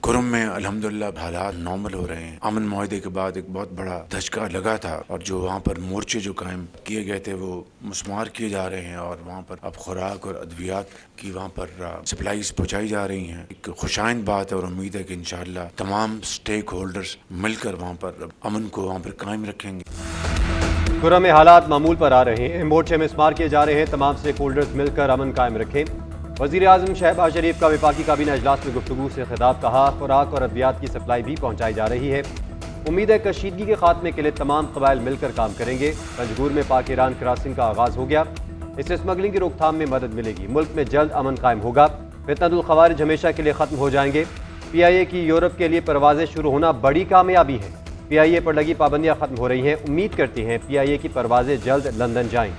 खुरम में अल्हम्दुलिल्लाह हालात नॉर्मल हो रहे हैं। अमन मुआहदे के बाद एक बहुत बड़ा धचका लगा था और जो वहाँ पर मोर्चे जो कायम किए गए थे वो मुस्मार किए जा रहे हैं और वहाँ पर अब खुराक और अद्वियात की वहाँ पर सप्लाईज पहुँचाई जा रही हैं। एक खुशाइंद बात है और उम्मीद है कि इंशाअल्लाह तमाम स्टेक होल्डर्स मिलकर वहाँ पर अमन को वहाँ पर कायम रखेंगे। खुरम में हालात मामूल पर आ रहे हैं। मोर्चे में स्मार किए जा रहे हैं। तमाम स्टेक होल्डर्स मिलकर अमन कायम रखें। वज़ीर आज़म शहबाज शरीफ का वफाकी काबीना इजलास में गुफ्तगू से खिताब। कहा, खुराक और अद्वियात की सप्लाई भी पहुँचाई जा रही है। उम्मीद है कशीदगी के खात्मे के लिए तमाम कबाइल मिलकर काम करेंगे। पंजगूर में पाक ईरान क्रॉसिंग का आगाज़ हो गया। इससे स्मगलिंग की रोकथाम में मदद मिलेगी। मुल्क में जल्द अमन कायम होगा। फितनतुल ख़वारिज हमेशा के लिए ख़त्म हो जाएंगे। PIA की यूरोप के लिए परवाज़ें शुरू होना बड़ी कामयाबी है। PIA पर लगी पाबंदियां खत्म हो रही हैं। उम्मीद करती हैं PIA की परवाज़ें जल्द लंदन जाएं।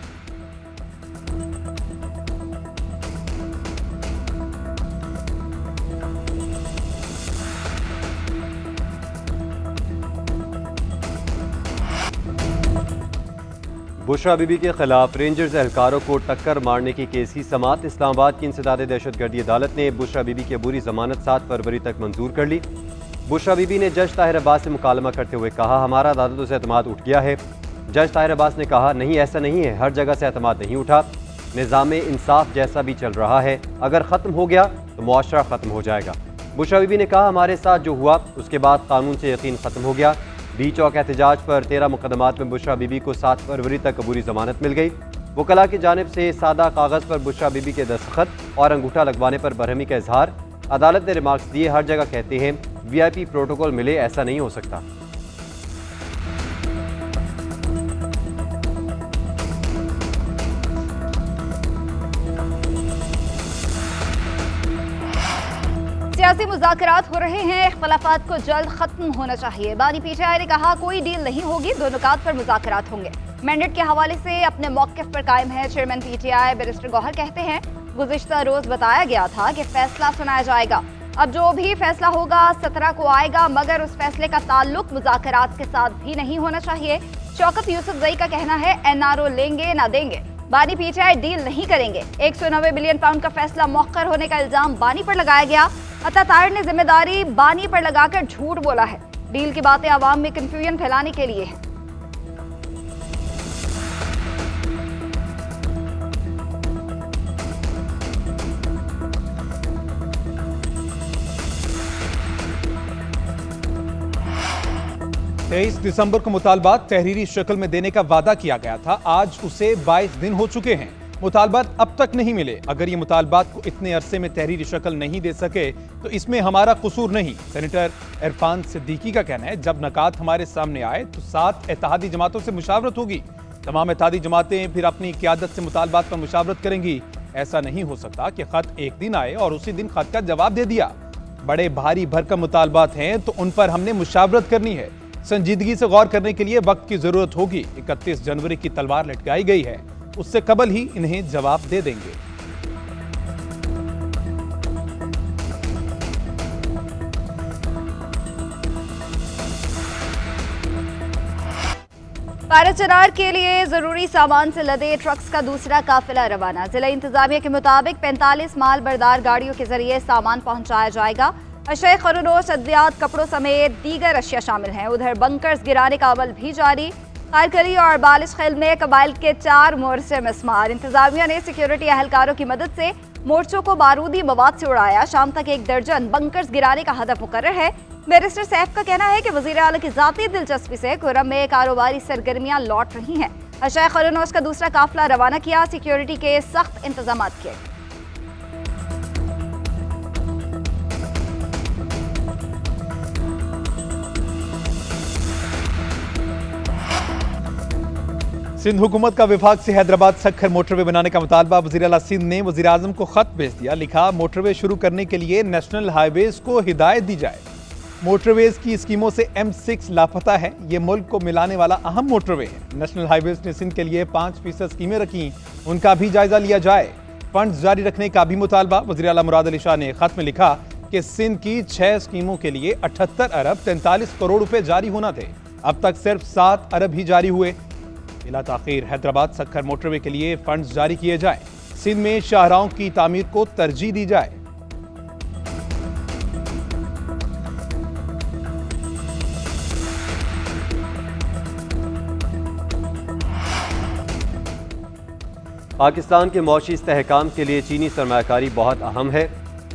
बुशरा बीबी के खिलाफ रेंजर्स एहलकारों को टक्कर मारने की केस की समाअत। इस्लामाबाद की इंसदाद दहशतगर्दी अदालत ने बुशरा बीबी की अबूरी जमानत 7 फरवरी तक मंजूर कर ली। बुशरा बीबी ने जज ताहिर अब्बास से मुकालमा करते हुए कहा, हमारा अदालतों से एतमाद उठ गया है। जज ताहिर अब्बास ने कहा, नहीं ऐसा नहीं है, हर जगह से एतमाद नहीं उठा। निज़ाम इंसाफ जैसा भी चल रहा है, अगर ख़त्म हो गया तो मुआशरा ख़त्म हो जाएगा। बुशरा बीबी ने कहा, हमारे साथ जो हुआ उसके बाद कानून से यकीन ख़त्म हो गया। बी चौक एहतजाज पर 13 मुकदमात में बुशरा बीबी को 7 फरवरी तक अबूरी जमानत मिल गई। वकला की जानिब से सादा कागज़ पर बुशरा बीबी के दस्तखत और अंगूठा लगवाने पर बरहमी का इजहार। अदालत ने रिमार्क्स दिए, हर जगह कहते हैं VIP प्रोटोकॉल मिले, ऐसा नहीं हो सकता। सियासी मुज़ाकरात हो रहे हैं, इख्तलाफात को जल्द खत्म होना चाहिए। बानी PTI ने कहा, कोई डील नहीं होगी, 2 नुकात पर मुज़ाकरात होंगे। मैंडेट के हवाले से अपने मौक़िफ़ पर कायम है। चेयरमैन PTI बैरिस्टर गौहर कहते हैं, गुज़िश्ता रोज़ बताया गया था कि फैसला सुनाया जाएगा। अब जो भी फैसला होगा 17 को आएगा, मगर उस फैसले का ताल्लुक मुज़ाकरात के साथ भी नहीं होना चाहिए। शौकत यूसुफजई का कहना है, NRO लेंगे ना देंगे, बानी PTI डील नहीं करेंगे। 190 बिलियन पाउंड का फैसला मौखर होने का इल्जाम बानी पर लगाया गया। अता ताहिर ने जिम्मेदारी बानी पर लगाकर झूठ बोला है। डील की बातें आवाम में कंफ्यूजन फैलाने के लिए है। तेईस दिसंबर को मुतालबात तहरीरी शक्ल में देने का वादा किया गया था। आज उसे 22 दिन हो चुके हैं। मुतालबात अब तक नहीं मिले। अगर ये मुतालबात को इतने अरसे में तहरीरी शक्ल नहीं दे सके तो इसमें हमारा कसूर नहीं। सेनेटर इरफान सिद्दीकी का कहना है, जब नकात हमारे सामने आए तो 7 इत्तेहादी जमातों से मुशावरत होगी। तमाम इत्तेहादी जमातें फिर अपनी क़यादत से मुतालबात पर मुशावरत करेंगी। ऐसा नहीं हो सकता कि खत एक दिन आए और उसी दिन खत का जवाब दे दिया। बड़े भारी भरकम मुतालबात हैं तो उन पर हमने मुशावरत करनी है। संजीदगी से गौर करने के लिए वक्त की जरूरत होगी। 31 जनवरी की तलवार लटकाई गई है, उससे कबल ही इन्हें जवाब दे देंगे। भारत चनार के लिए जरूरी सामान से लदे ट्रक्स का दूसरा काफिला रवाना। जिला इंतजामिया के मुताबिक 45 माल बरदार गाड़ियों के जरिए सामान पहुंचाया जाएगा। अशय खरूनोश, अद्वियात, कपड़ों समेत दीगर अशिया शामिल हैं। उधर बंकर्स गिराने का अमल भी जारी। खारकली और बालिश खेल में कबाइल के 4 मोर्चे मिस्मार। इंतजामिया ने सिक्योरिटी एहलकारों की मदद से मोर्चों को बारूदी मवाद से उड़ाया। शाम तक 1 दर्जन बंकर्स गिराने का हदफ मुकर्रर है। बैरिस्टर सैफ का कहना है कि वज़ीर आला की ज़ाती दिलचस्पी से खुरम में कारोबारी सरगर्मियां लौट रही हैं। अशय खरूनोश का दूसरा काफिला रवाना किया। सिक्योरिटी के सख्त इंतजाम किए। सिंध हुकूमत का विभाग से हैदराबाद सक्खर मोटरवे बनाने का मुतालबा। वज़ीर आला सिंध ने वज़ीर आज़म को खत भेज दिया। लिखा, मोटरवे शुरू करने के लिए नेशनल हाईवेज को हिदायत दी जाए। मोटरवेज की स्कीमों से M6 लापता है। ये मुल्क को मिलाने वाला अहम मोटरवे है। नेशनल हाईवेज ने सिंध के लिए 5% स्कीमें रखी, उनका भी जायजा लिया जाए। फंड जारी रखने का भी मुतालबा। वज़ीर आला मुराद अली शाह ने खत में लिखा कि सिंध की 6 स्कीमों के लिए 78 अरब 43 करोड़ रुपए जारी होना थे, अब तक सिर्फ 7 अरब ही जारी हुए। बिला ताखीर हैदराबाद सक्खर मोटरवे के लिए फंड्स जारी किए जाएं। सिंध में शाहराहों की तामीर को तरजीह दी जाए। पाकिस्तान के मौशी इस्तेहकाम के लिए चीनी सरमायाकारी बहुत अहम है।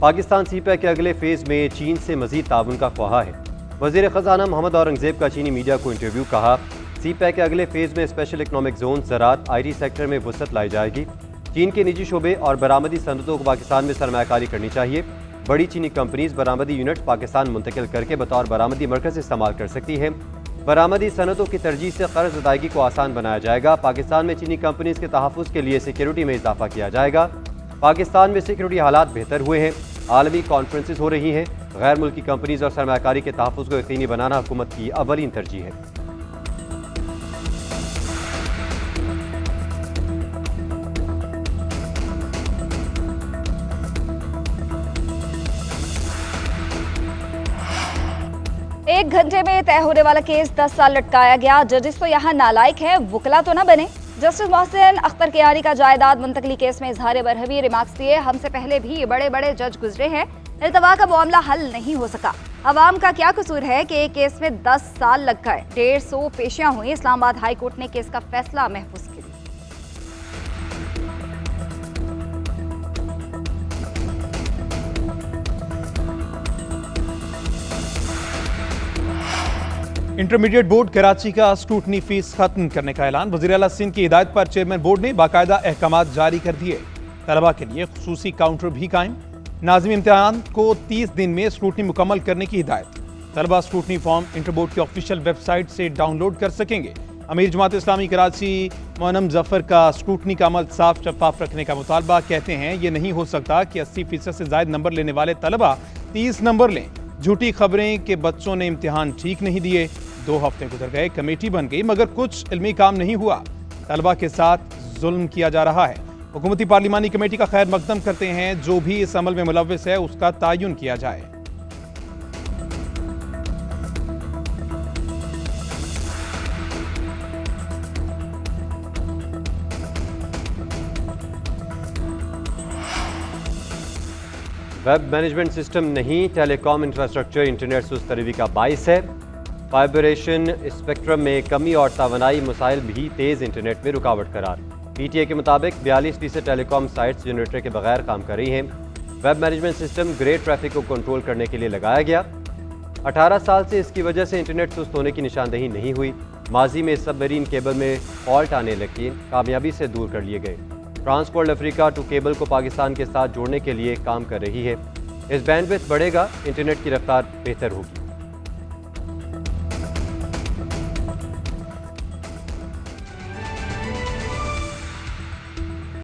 पाकिस्तान सीपैक के अगले फेज़ में चीन से मज़ीद ताउन का ख्वाहा है। वज़ीर ख़ज़ाना मोहम्मद औरंगज़ेब का चीनी मीडिया को इंटरव्यू। कहा, सीपैक के अगले फेज़ में स्पेशल इकनॉमिक जोन, ज़राअत, आईटी सेक्टर में वुसअत लाई जाएगी। चीन के निजी शोबे और बरामदी सनतों को पाकिस्तान में सरमायाकारी करनी चाहिए। बड़ी चीनी कंपनीज बरामदी यूनिट पाकिस्तान मुंतकिल करके बतौर बरामदी मरकज़ इस्तेमाल कर सकती है। बरामदी सनतों की तरजीह से कर्ज अदायगी को आसान बनाया जाएगा। पाकिस्तान में चीनी कंपनीज के तहफ़्फ़ुज़ के लिए सिक्योरिटी में इजाफा किया जाएगा। पाकिस्तान में सिक्योरिटी हालात बेहतर हुए हैं। आलमी कॉन्फ्रेंसेस हो रही हैं। गैर मुल्की कंपनीज और सरमायाकारी के तहफ़्फ़ुज़ को यकीनी बनाना हुकूमत की अवलीन तरजीह है। एक घंटे में तय होने वाला केस 10 साल लटकाया गया। जजेस तो यहाँ नालायक है, वकला तो न बने। जस्टिस मोहसिन अख्तर कियानी का जायदाद मुंतकली केस में इजहार बरहमी रिमार्क्स दिए। हमसे पहले भी बड़े बड़े जज गुजरे हैं, इल्तवा का मामला हल नहीं हो सका। अवाम का क्या कसूर है कि एक केस में 10 साल लग गए। 150 पेशियां हुई। इस्लामाबाद हाई कोर्ट ने केस का फैसला महफूज किया। इंटरमीडिएट बोर्ड कराची का स्क्रूटनी फीस खत्म करने का ऐलान। वज़ीर आला सिंध की हिदायत पर चेयरमैन बोर्ड ने बाकायदा अहकामात जारी कर दिए। तलबा के लिए खुसूसी काउंटर भी कायम। नाज़िम इम्तिहान को 30 दिन में स्क्रूटनी मुकम्मल करने की हिदायत। तलबा स्क्रूटनी फॉर्म इंटरबोर्ड की ऑफिशियल वेबसाइट से डाउनलोड कर सकेंगे। अमीर जमात इस्लामी कराची मोनम जफर का स्क्रूटनी का अमल साफ शफाफ रखने का मुतालबा। कहते हैं ये नहीं हो सकता कि 80% से ज्यादा नंबर लेने वाले तलबा 30 नंबर लें। झूठी खबरें कि बच्चों ने इम्तिहान ठीक नहीं दिए। 2 हफ्ते गुजर गए, कमेटी बन गई मगर कुछ इल्मी काम नहीं हुआ। तलबा के साथ जुल्म किया जा रहा है। हुकूमती पार्लिमानी कमेटी का खैर मकदम करते हैं, जो भी इस अमल में मुलव्विस है उसका तायुन किया जाए। वेब मैनेजमेंट सिस्टम नहीं, टेलीकॉम इंफ्रास्ट्रक्चर इंटरनेट सुस्त तरीवी का बाइस है। फाइब्रेशन स्पेक्ट्रम में कमी और तवानाई मसाइल भी तेज़ इंटरनेट में रुकावट करार। PTA के मुताबिक 42% टेलीकॉम साइट्स जनरेटर के बगैर काम कर रही हैं। Web management system grey traffic को कंट्रोल करने के लिए लगाया गया। 18 साल से इसकी वजह से इंटरनेट सुस्त होने की निशानदही नहीं हुई। माजी में सबमरीन केबल में फॉल्ट आने लगे, कामयाबी से दूर कर लिए गए। ट्रांसपोर्ट अफ्रीका टू केबल को पाकिस्तान के साथ जोड़ने के लिए काम कर रही है। इस बैंडविड्थ बढ़ेगा, इंटरनेट की रफ्तार बेहतर होगी।